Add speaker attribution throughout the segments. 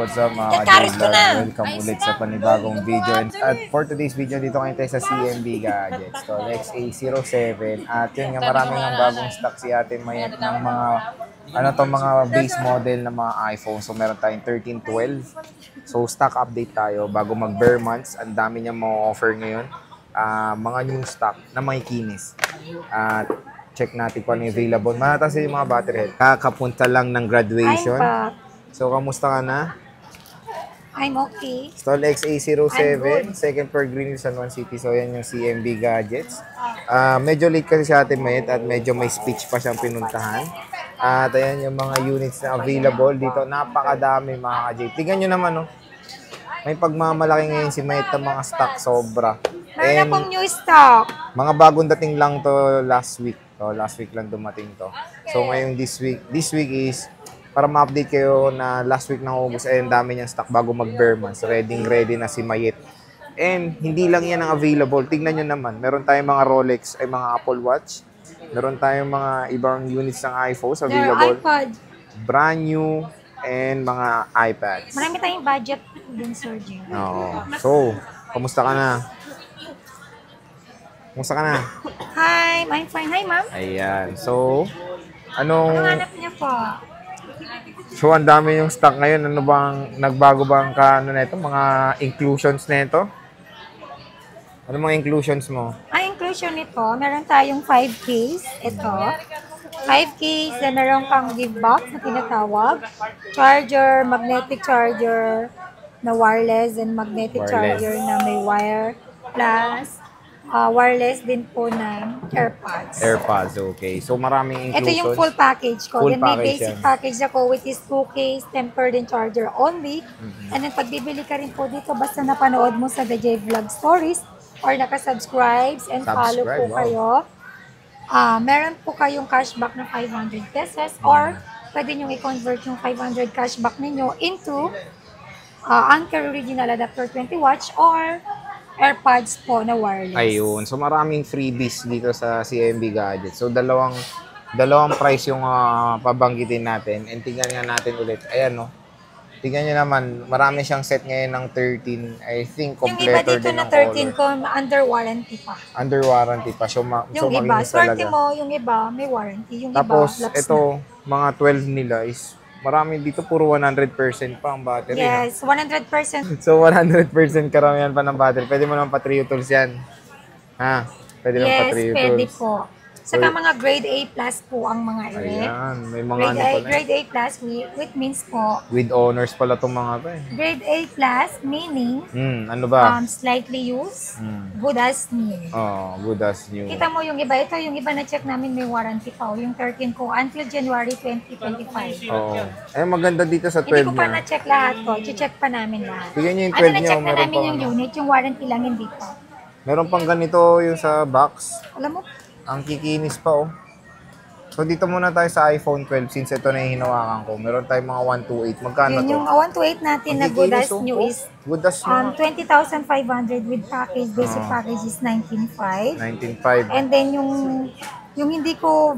Speaker 1: what's up mga ka-J-Vlog? Welcome ulit sa panibagong video. At for today's video, dito kayo tayo sa CMB Gadgets. So, XA07. At yun nga, maraming ang bagong stock si Ate Mayet ng mga mga base model ng mga iPhone. So, meron tayong 13, 12. So, stock update tayo bago mag-bare months. Ang dami niya ma-offer ngayon. Mga new stock na makikinis. At check natin kung ano yung available. Manataas yung mga battery health. Kakapunta lang ng graduation. So, kamusta ka na?
Speaker 2: I'm okay.
Speaker 1: Stall XA07, second per Green San Juan City. So, yan yung CMB Gadgets. Medyo late kasi sa atin Mayet at medyo may speech pa siyang pinuntahan. At ayan yung mga units na available dito. Napakadami mga ka-J. Tingnan nyo naman, no? May pagmamalaki ngayon si Mayet ng mga stock sobra.
Speaker 2: Meron pong new stock.
Speaker 1: Mga bagong dating lang to last week. So, last week lang dumating to. So, ngayon this week is para ma-update kayo na last week ng August ay ang dami niyang stock bago mag-bare months. Ready na si Mayet. And hindi lang yan ang available. Tignan nyo naman. Meron tayong mga Rolex, ay mga Apple Watch. Meron tayong mga ibang units ng iPhones available.
Speaker 2: iPad.
Speaker 1: Brand new and mga iPads.
Speaker 2: Marami tayong budget din, Sir Jim.
Speaker 1: Oo. So, kamusta ka na? Kamusta ka na?
Speaker 2: Hi, I'm fine. Hi, ma'am.
Speaker 1: Ayan. So, anong...
Speaker 2: Anong hanap niya po?
Speaker 1: So, ang dami yung stock ngayon. Ano bang, nagbago bang ano nito? Mga inclusions nito? Ano mga inclusions mo?
Speaker 2: Ang inclusion nito, meron tayong 5 case. Ito. 5 case na meron pang give box na tinatawag. Charger, magnetic charger na wireless and magnetic charger na may wire. Plus, wireless din po ng AirPods.
Speaker 1: AirPods, okay. So, maraming inclusions.
Speaker 2: Ito yung full package ko.
Speaker 1: Full
Speaker 2: Then may
Speaker 1: package
Speaker 2: basic
Speaker 1: yan.
Speaker 2: package ako which is 2 case, tempered and charger only. And then pag bibili ka rin po dito, basta napanood mo sa The J Vlog Stories or nakasubscribe and follow po kayo. Meron po kayong cashback na 500 pesos or pwede nyo i-convert yung 500 cashback ninyo into Anker Original Adapter 20 watch or AirPods po na wireless.
Speaker 1: Ayun. So, maraming freebies dito sa CMB Gadgets. So, dalawang price yung pabanggitin natin. And tingnan nga natin ulit. Ayan, no? Tingnan nyo naman, marami siyang set ngayon ng 13. I think completer din ng color.
Speaker 2: Yung iba dito na 13 ko, under warranty pa.
Speaker 1: Under warranty pa. So,
Speaker 2: Yung iba,
Speaker 1: makinis
Speaker 2: swerte
Speaker 1: talaga.
Speaker 2: mo, yung iba, may warranty. Yung
Speaker 1: Tapos,
Speaker 2: iba, lapse
Speaker 1: ito, mga 12 nila is, marami dito, puro 100% pa ang battery.
Speaker 2: yes, 100%.
Speaker 1: So, 100% karamihan pa ng battery. Pwede mo naman pa-trio tools yan. Ha? Pwede naman
Speaker 2: Yes,
Speaker 1: pa-trio
Speaker 2: pwede
Speaker 1: tools.
Speaker 2: po. Saka mga grade A plus po ang mga ere.
Speaker 1: Ayan, may mga ano pala.
Speaker 2: Grade A plus, which means po,
Speaker 1: With honors pala itong mga ba eh.
Speaker 2: grade A plus, meaning,
Speaker 1: Ano ba?
Speaker 2: slightly used, good as new.
Speaker 1: Oh, good as new.
Speaker 2: Kita mo yung iba, ito yung iba na check namin may warranty pa. Yung 13 ko until January 2025.
Speaker 1: Oo. Ay, maganda dito sa 12
Speaker 2: Hindi ko pa
Speaker 1: niya.
Speaker 2: na-check lahat ko. I-check pa namin lahat.
Speaker 1: Bigyan niyo yung 12
Speaker 2: Ano
Speaker 1: niya.
Speaker 2: na-check na
Speaker 1: Meron
Speaker 2: namin
Speaker 1: pang
Speaker 2: yung
Speaker 1: ano.
Speaker 2: unit, yung warranty lang hindi pa.
Speaker 1: Meron pang ganito yung sa box.
Speaker 2: Alam mo,
Speaker 1: Ang kikinis pa oh. So dito muna tayo sa iPhone 12 since ito na yung hinawakan ko. Meron tayong mga 128. Magkano
Speaker 2: yun
Speaker 1: to?
Speaker 2: yung 128 natin na good as new is
Speaker 1: Good as new.
Speaker 2: 20,500 with package. Basic package is 19,500.
Speaker 1: 19.5.
Speaker 2: And then yung hindi ko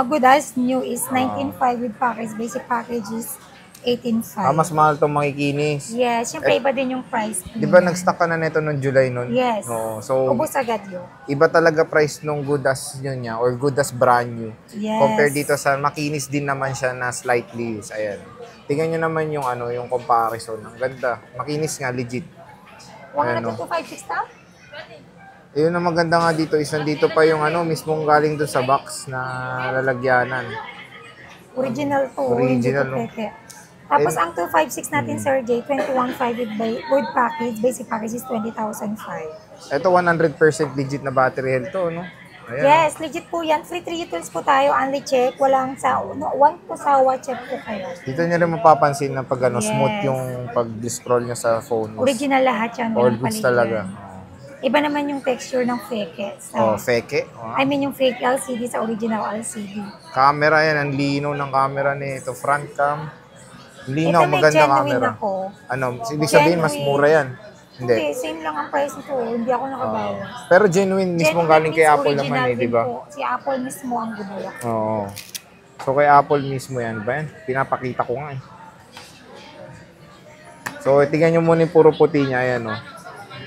Speaker 2: good as new is 19,500 with package. Basic package is 18,500.
Speaker 1: Mas mahal itong makikinis.
Speaker 2: Yes, syempre iba din yung price.
Speaker 1: Di ba nag-stock ka na nito noong July nun?
Speaker 2: Yes.
Speaker 1: Oo. So,
Speaker 2: Ubus agad yun.
Speaker 1: iba talaga price nung good as yun niya or good as brand new.
Speaker 2: Yes.
Speaker 1: Compare dito sa makinis din naman siya na slightly used. Ayan. Tingnan nyo naman yung yung comparison. Ang ganda. Makinis nga, legit.
Speaker 2: 102,560 tam?
Speaker 1: Yun ang maganda nga dito is nandito pa yung mismong galing doon sa box na lalagyanan.
Speaker 2: Original to.
Speaker 1: Original, no?
Speaker 2: Hindi to peke. Tapos ang 256 natin, Sir J, 21,500 with package. Basic package is 20,005.
Speaker 1: Ito 100% legit na battery health to, no? Ayan.
Speaker 2: Yes, legit po yan. Free 3 tools po tayo. Only check. Walang one po sawa check po kayo.
Speaker 1: Dito nyo rin mapapansin na pag
Speaker 2: Yes.
Speaker 1: smooth yung pag-scroll nyo sa phone.
Speaker 2: Original lahat yan.
Speaker 1: All
Speaker 2: walang
Speaker 1: goods
Speaker 2: paligid.
Speaker 1: talaga.
Speaker 2: Iba naman yung texture ng fake.
Speaker 1: Feke. Oh.
Speaker 2: I mean yung fake LCD sa original LCD.
Speaker 1: Camera yan. Ang linaw ng camera nito. Front cam. Linaw,
Speaker 2: Ito may
Speaker 1: maganda
Speaker 2: genuine
Speaker 1: camera.
Speaker 2: ako.
Speaker 1: Ibig sabihin, mas
Speaker 2: Genuine.
Speaker 1: mura yan. Hindi.
Speaker 2: Hindi, same lang ang price nito. Hindi ako nakabawas.
Speaker 1: Pero genuine mismo galing kay
Speaker 2: means
Speaker 1: Apple
Speaker 2: original
Speaker 1: naman
Speaker 2: din
Speaker 1: di ba?
Speaker 2: po. Si Apple mismo ang gumawa.
Speaker 1: Oo. So kay Apple mismo yan ba yan? Pinapakita ko nga eh. So, tingnan nyo muna yung puro puti niya. Ayan, oh.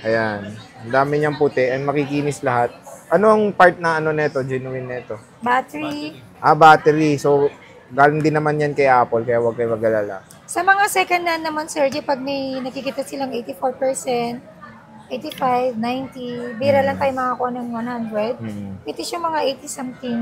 Speaker 1: Ayan. Ang dami niyang puti and makikinis lahat. Anong part na ano neto, genuine neto?
Speaker 2: Battery.
Speaker 1: Battery. So, galing din naman yan kay Apple, kaya huwag kayo mag-alala.
Speaker 2: Sa mga second hand naman, Sir J, pag may nakikita silang 84%, 85, 90, bira lang tayo makakuha ng 100. It is yung mga 80 something.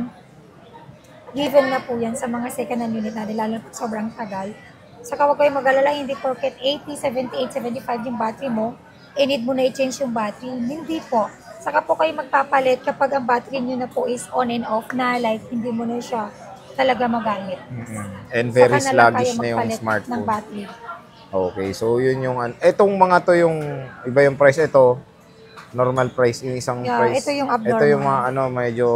Speaker 2: Given na po yan sa mga second hand unit natin, lalo pag sobrang tagal. Saka huwag kayo mag-alala, hindi porket 80, 78, 75 yung battery mo, need mo na i-change yung battery. Hindi po. Saka po kayo magpapalit kapag ang battery nyo na po is on and off na, like hindi mo na siya talaga magamit.
Speaker 1: And very sluggish na yung smartphone.
Speaker 2: Ng battery.
Speaker 1: Okay, so yun yung... Etong mga to yung... Iba yung price. Ito, normal price. Yung isang price.
Speaker 2: Ito yung abnormal.
Speaker 1: Ito yung mga medyo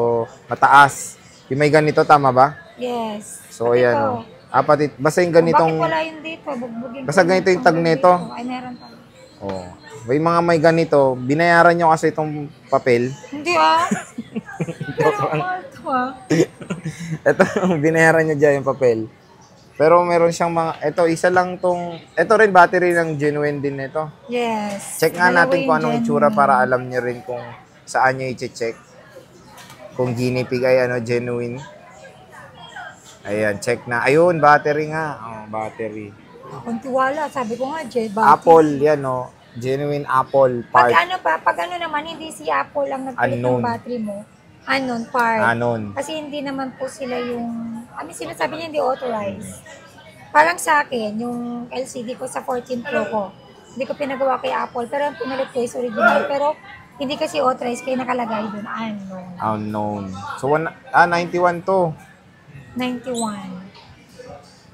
Speaker 1: mataas. Yung may ganito, tama ba?
Speaker 2: Yes.
Speaker 1: So, ayan o. Pati, basta yung ganitong...
Speaker 2: Bakit wala yun dito? Bugbugin
Speaker 1: basta ganito yung tag nito.
Speaker 2: Ay, meron pala.
Speaker 1: Oh. May mga may ganito, binayaran nyo kasi itong papel.
Speaker 2: Hindi Pero
Speaker 1: ito, binayaran nyo dyan yung papel. Pero meron siyang mga, ito, isa lang tong, ito rin battery ng genuine din nito.
Speaker 2: Yes.
Speaker 1: Check nga natin kung anong itsura para alam nyo rin kung saan nyo i-check. Kung guinea pig ay genuine. Ayan, check na. Ayun, battery nga. Battery.
Speaker 2: Kung tiwala, sabi ko nga, battery.
Speaker 1: Apple, yan genuine Apple part.
Speaker 2: Pag ano naman, hindi si Apple lang nagpalit ng battery mo. Unknown part.
Speaker 1: Unknown.
Speaker 2: Kasi hindi naman po sila yung, sinasabi niya hindi authorized. Parang sa akin, yung LCD ko sa 14 Pro ko, hindi ko pinagawa kay Apple, pero ang pinalit ko is original. Pero hindi kasi authorized, kaya nakalagay doon, unknown.
Speaker 1: Unknown. So, 91 to.
Speaker 2: 91.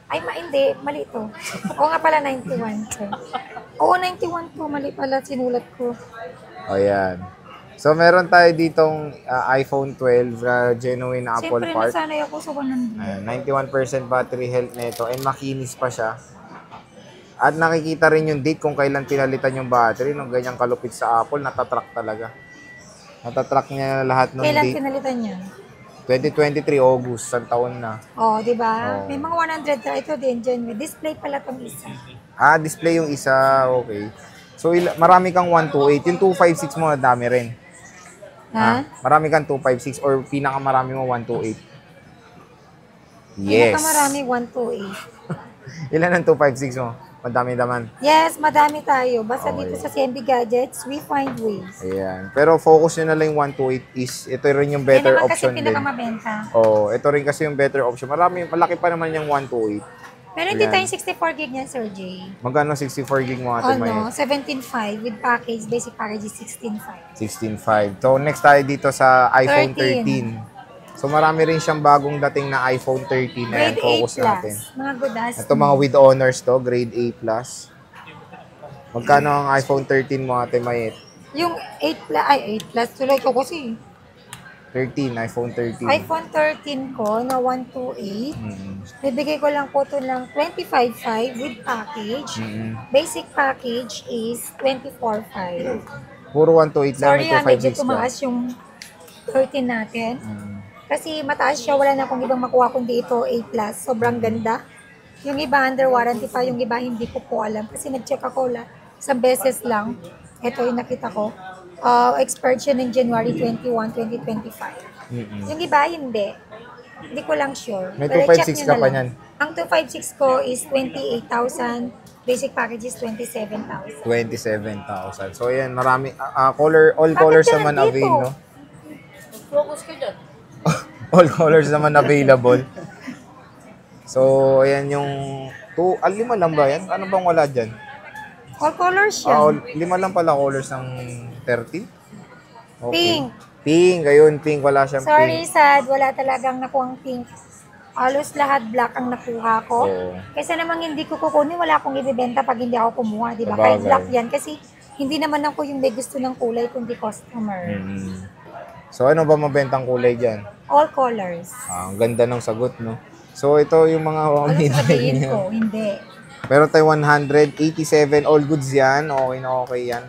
Speaker 2: Ay, hindi. Mali ito. Oo nga pala, 91 to. Oo, 91 to. Mali pala, sinulat ko.
Speaker 1: Ayan. So, meron tayo ditong iPhone 12 genuine Apple part.
Speaker 2: Siyempre, nasanay ako sa 100.
Speaker 1: Ayan, 91% battery health nito and makinis pa siya. At nakikita rin yung date kung kailan pinalitan yung battery. Nung ganyang kalupit sa Apple, natatrack talaga. Natatrack niya lahat ng date.
Speaker 2: Kailan pinalitan niya?
Speaker 1: 2023, August, isang taon na.
Speaker 2: Di ba? May mga 100 ito din, genuine. Display pala tong isa.
Speaker 1: Display yung isa, okay. So, marami kang 128. Yung 256 mo, dami rin. Marami kang 256 or pinakamarami mo 128. Yes.
Speaker 2: Pinakamarami 128.
Speaker 1: Ilan ang 256 mo? Madami naman.
Speaker 2: Yes, madami tayo. Basta dito sa CMB Gadgets, we find ways.
Speaker 1: Ayan. Pero focus nyo na lang yung 128 is, ito rin yung better option din.
Speaker 2: Yan naman kasi pinakamabenta.
Speaker 1: Ito rin kasi yung better option. Malaki pa naman yung 128.
Speaker 2: Pero hindi tayong 64 gig niyan, Sir J.
Speaker 1: Magkano 64 gig mo atin may?
Speaker 2: 17.5 with package. Basic package is 16.5.
Speaker 1: 16.5. So, next tayo dito sa iPhone 13. So, marami rin siyang bagong dating na iPhone 13. Ayan, focus natin.
Speaker 2: Mga good as.
Speaker 1: Ito mga with honors to, grade A+. Magkano ang iPhone 13 mo, Ate Mayet?
Speaker 2: Yung 8 Plus, 8 Plus, tuloy ko kasi.
Speaker 1: 13, iPhone 13.
Speaker 2: iPhone 13 ko na 128. Bibigay ko lang po ito ng 25.5 with package. Basic package is 24.5.
Speaker 1: Puro 128 lang,
Speaker 2: sorry,
Speaker 1: ito 5
Speaker 2: medyo
Speaker 1: gigs
Speaker 2: tumaas yung 13 natin. Kasi mataas siya, wala na akong ibang makuha kundi ito, A+. Sobrang ganda. Yung iba under warranty pa, yung iba hindi ko po alam. Kasi nag-check ako isang beses lang. Ito yung nakita ko. Expired siya ng January 21, 2025. Yung iba, hindi. Hindi ko lang sure.
Speaker 1: May
Speaker 2: pero
Speaker 1: 256 ka pa niyan.
Speaker 2: Ang 256 ko is 28,000. Basic package is 27,000.
Speaker 1: 27,000. So, ayan, marami. All colors naman available, no?
Speaker 3: Focus ka dyan.
Speaker 1: All colors naman available. So, ayan yung 5 lang ba yan? Ano bang wala dyan?
Speaker 2: All colors yan.
Speaker 1: 5 lang pala colors ng 30? Okay.
Speaker 2: Pink.
Speaker 1: Pink, ayun, pink. Wala siyang
Speaker 2: Sorry,
Speaker 1: pink.
Speaker 2: sad. Wala talagang nakuhang pink. Halos lahat black ang nakuha ko. Kasi namang hindi ko kukunin, wala akong ibibenta pag hindi ako kumuha, di ba? Kahit black yan. Kasi hindi naman ako yung may gusto ng kulay, kundi customer.
Speaker 1: So, ano ba mabentang kulay dyan?
Speaker 2: All colors.
Speaker 1: Ang ganda ng sagot, no? So, ito yung mga
Speaker 2: Ano sasabihin ko? Hindi.
Speaker 1: Meron tayo 187, all goods yan. Okay na okay yan.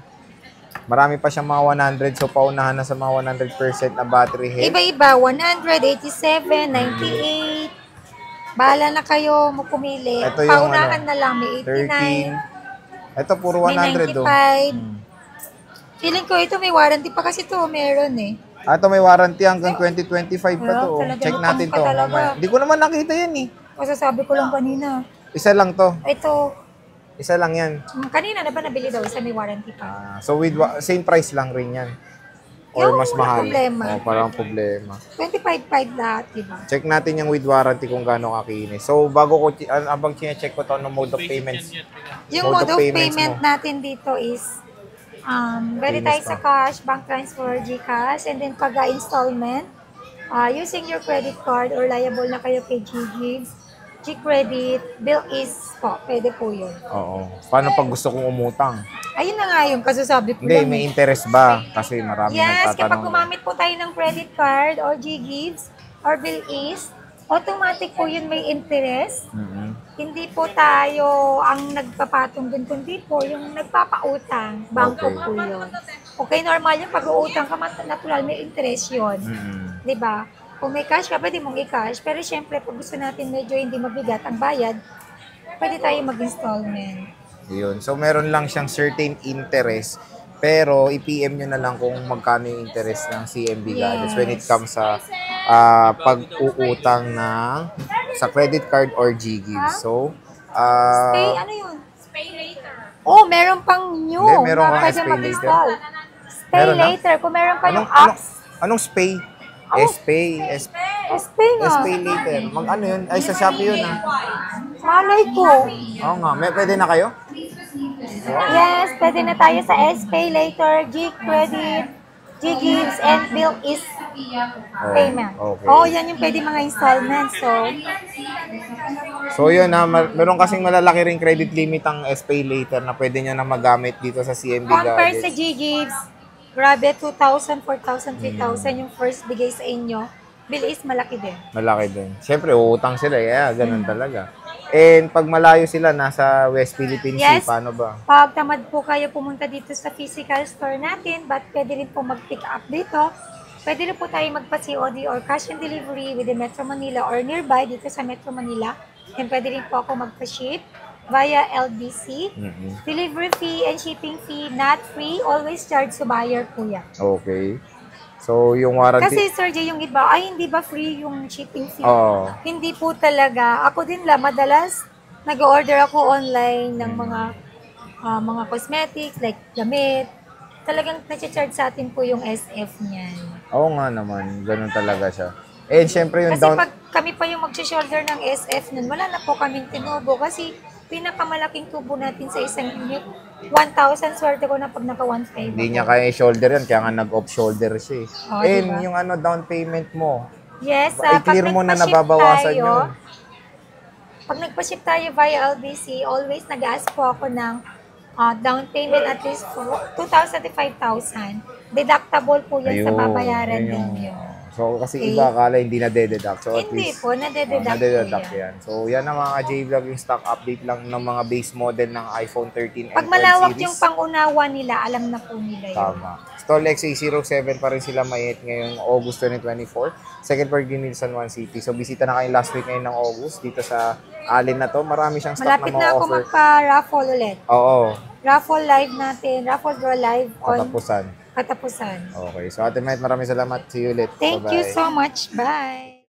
Speaker 1: Marami pa siyang mga 100, so paunahan na sa mga 100% na battery health.
Speaker 2: Iba-iba, 187, 98. Bahala na kayo pumili.
Speaker 1: Ito yung
Speaker 2: Paunahan na lang, may
Speaker 1: 13.
Speaker 2: 89.
Speaker 1: Ito, puro
Speaker 2: May
Speaker 1: 100 oh.
Speaker 2: 95. Feeling ko ito may warranty pa kasi ito meron eh.
Speaker 1: Ito may warranty hanggang 2025 pa to. Oh.
Speaker 2: Talaga
Speaker 1: Check natin to.
Speaker 2: matangka talaga.
Speaker 1: Mamaya. Hindi ko naman nakita yan eh.
Speaker 2: Masasabi ko lang kanina.
Speaker 1: Isa lang to.
Speaker 2: Ito,
Speaker 1: Isa lang yan.
Speaker 2: kanina na ba nabili daw? Isa may warranty pa.
Speaker 1: So with same price lang rin yan. Or
Speaker 2: Yung
Speaker 1: mas mahal.
Speaker 2: problema.
Speaker 1: Oh, parang problema.
Speaker 2: 25.5 lahat, diba?
Speaker 1: Check natin yung with warranty kung gaano kakinis. So bago ko, abang check ko to ng mode of payments.
Speaker 2: Yung mode of payment natin dito is pwede tayo sa cash, bank transfer, GCash, and then pag-installment, using your credit card or liable na kayo kay GGives, G-Credit, Bill is po, pwede po yun.
Speaker 1: Oo. Paano pag gusto kong umutang?
Speaker 2: Ayun na nga yung kasasabi ko
Speaker 1: Hindi,
Speaker 2: lang.
Speaker 1: may interest ba? Kasi marami
Speaker 2: Yes,
Speaker 1: nagtatanong.
Speaker 2: kapag gumamit po tayo ng credit card or GGives or Bill is, automatic po yun may interest.
Speaker 1: Mhm.
Speaker 2: Hindi po tayo ang nagpapatong dun, kundi po yung nagpapautang. Bangko
Speaker 1: Okay.
Speaker 2: po yun. Okay, normal yung pag-uutang ka, natural may interest yun.
Speaker 1: Mhm.
Speaker 2: Di ba? Kung may cash ka, pwede mong i-cash. Pero syempre, pag gusto natin medyo hindi mabigat ang bayad, pwede tayo mag-installment.
Speaker 1: Yun. So meron lang siyang certain interest, pero i-PM nyo na lang kung magkano yung interest ng CMB Gadgets when it comes sa pag-uutang ng sa credit card or GGives. So,
Speaker 2: Pay, ano yun? Pay later. Oh, meron pang new.
Speaker 1: Hindi, meron
Speaker 2: na
Speaker 1: kang
Speaker 2: pwede
Speaker 1: pay
Speaker 2: mag-install. Pay
Speaker 1: Meron na?
Speaker 2: later. Kung meron kayong apps.
Speaker 1: Anong SPay?
Speaker 2: Oh.
Speaker 1: SPay.
Speaker 2: Pay nga.
Speaker 1: SPay later. Ano yun? Ay, sa Shopee yun ah.
Speaker 2: Malay ko.
Speaker 1: Oo nga. Pwede na kayo?
Speaker 2: Yes, pwede na tayo sa SPay later, G-Credit, GGives, and Bill is payment.
Speaker 1: Okay.
Speaker 2: Oh, yan yung pwede mga installments.
Speaker 1: So yun na, meron kasing malalaki ring credit limit ang SPay later na pwede nyo na magamit dito sa CMB
Speaker 2: Compare sa
Speaker 1: Gadgets.
Speaker 2: GGives, grabe, 2,000, 4,000, 3,000 yung first bigay sa inyo. Bill is malaki din.
Speaker 1: Malaki din. Siyempre, uutang sila. Kaya, ganun talaga. And pag malayo sila, nasa West Philippine Sea,
Speaker 2: Yes.
Speaker 1: paano ba?
Speaker 2: Pag tamad po kayo pumunta dito sa physical store natin, but pwede rin po mag-pick up dito. Pwede rin po tayo magpa-COD or cash and delivery within Metro Manila or nearby dito sa Metro Manila. And pwede rin po ako magpa-ship via LBC.
Speaker 1: Mhm.
Speaker 2: Delivery fee and shipping fee not free, always charge to buyer po yan.
Speaker 1: Okay. So, yung warranty...
Speaker 2: Kasi Sir Jay, yung iba, ay hindi ba free yung shipping fee?
Speaker 1: Oo.
Speaker 2: Hindi po talaga. Ako din lang, madalas nag-order ako online ng mga cosmetics like damit. Talagang nag-charge sa atin po yung SF niyan.
Speaker 1: Oo nga naman. Ganun talaga siya. And syempre yung
Speaker 2: Kasi pag kami pa yung mag-shoulder ng SF nun, wala na po kaming tinubo kasi pinakamalaking tubo natin sa isang unit, 1,000, swerte ko na pag naka 1,500.
Speaker 1: Hindi niya kaya shoulder yan, kaya nga nag-off shoulder siya eh.
Speaker 2: Oh,
Speaker 1: And
Speaker 2: diba?
Speaker 1: yung down payment mo,
Speaker 2: Yes,
Speaker 1: i-clear mo na
Speaker 2: nagpa-ship
Speaker 1: nababawasan
Speaker 2: tayo,
Speaker 1: yun.
Speaker 2: Pag nagpa-ship tayo via LBC, always nag-ask po ako ng down payment at least 2,000 to 5,000. Deductible po yan sa babayaran
Speaker 1: yun yung-
Speaker 2: ninyo.
Speaker 1: So, kasi
Speaker 2: Okay.
Speaker 1: iba akala hindi na deduct. So, at
Speaker 2: Hindi
Speaker 1: least,
Speaker 2: po, nade-deduct po
Speaker 1: nade-deduct
Speaker 2: yan.
Speaker 1: yan. So, yan ang mga J-Vlog, yung stock update lang ng mga base model ng iPhone 13 and
Speaker 2: Pag
Speaker 1: 12
Speaker 2: malawak
Speaker 1: series.
Speaker 2: yung pangunawa nila, alam na po nila yun.
Speaker 1: Tama. StollX A07 pa rin sila mayet ngayong August 2024. Second part din San Juan City. So, bisita na kayo last week ngayon ng August dito sa Allen na to. Marami siyang stock
Speaker 2: Malapit
Speaker 1: na mga
Speaker 2: na ako
Speaker 1: offer.
Speaker 2: magpa-raffle ulit.
Speaker 1: Oo.
Speaker 2: Raffle live natin, raffle draw live on
Speaker 1: Katapusan.
Speaker 2: katapusan.
Speaker 1: Okay. So, Ate Mayet, maraming salamat. See you ulit.
Speaker 2: Thank you
Speaker 1: Bye-bye.
Speaker 2: so much. Bye!